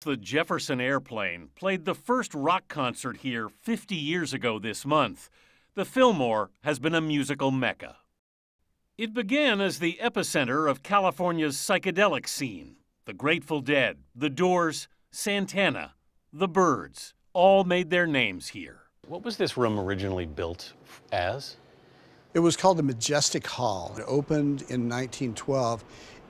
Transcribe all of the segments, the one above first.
The Jefferson Airplane played the first rock concert here 50 years ago this month. The Fillmore has been a musical mecca. It began as the epicenter of California's psychedelic scene. The Grateful Dead, The Doors, Santana, The Byrds all made their names here. What was this room originally built as? It was called the Majestic Hall. It opened in 1912,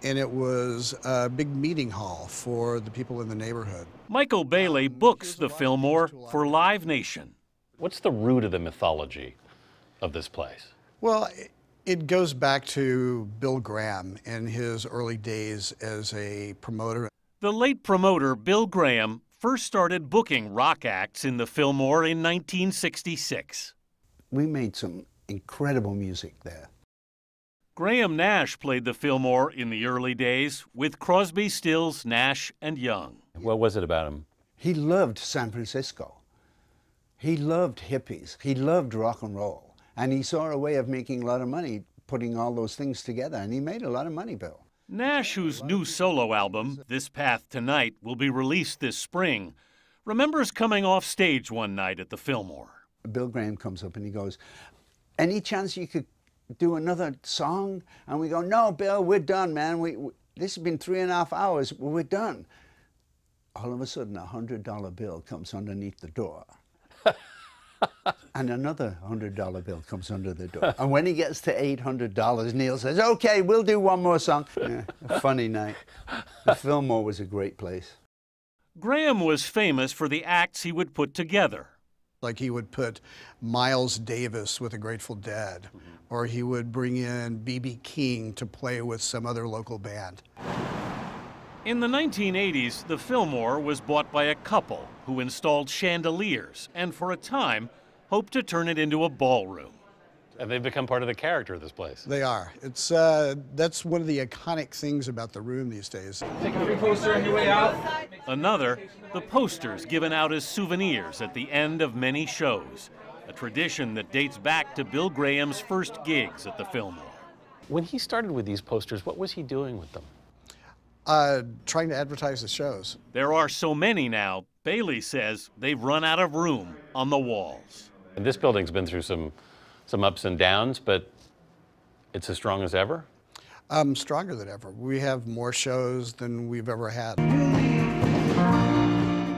and it was a big meeting hall for the people in the neighborhood. Michael Bailey books the Fillmore for Live Nation. What's the root of the mythology of this place? Well, it goes back to Bill Graham in his early days as a promoter. The late promoter Bill Graham first started booking rock acts in the Fillmore in 1966. We made some incredible music there. Graham Nash played the Fillmore in the early days with Crosby, Stills, Nash, and Young. What was it about him? He loved San Francisco. He loved hippies. He loved rock and roll. And he saw a way of making a lot of money putting all those things together. And he made a lot of money, Bill. Nash, whose new solo album, This Path Tonight, will be released this spring, remembers coming off stage one night at the Fillmore. Bill Graham comes up and he goes, "Any chance you could do another song?" And we go, "No, Bill, we're done, man. This has been 3.5 hours. We're done." All of a sudden, a $100 bill comes underneath the door. And another $100 bill comes under the door. And when he gets to $800, Neil says, "Okay, we'll do one more song." Yeah, a funny night. The Fillmore was a great place. Graham was famous for the acts he would put together. Like he would put Miles Davis with the Grateful Dead, or he would bring in B.B. King to play with some other local band. In the 1980s, the Fillmore was bought by a couple who installed chandeliers and for a time hoped to turn it into a ballroom. And they've become part of the character of this place. They are. It's that's one of the iconic things about the room these days. Take a free poster on your way out. Another, the posters given out as souvenirs at the end of many shows, a tradition that dates back to Bill Graham's first gigs at the Fillmore. When he started with these posters, what was he doing with them? Trying to advertise the shows. There are so many now, Bailey says they've run out of room on the walls. And this building's been through some ups and downs, but it's as strong as ever? Stronger than ever. We have more shows than we've ever had.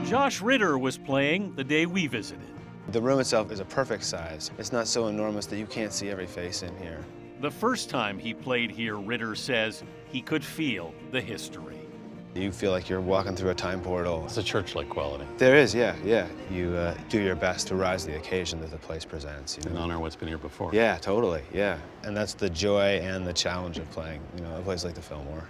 Josh Ritter was playing the day we visited. The room itself is a perfect size. It's not so enormous that you can't see every face in here. The first time he played here, Ritter says he could feel the history. You feel like you're walking through a time portal. It's a church-like quality. There is, yeah. You do your best to rise to the occasion that the place presents. In honor of what's been here before. Yeah, totally, yeah. And that's the joy and the challenge of playing, a place like the Fillmore.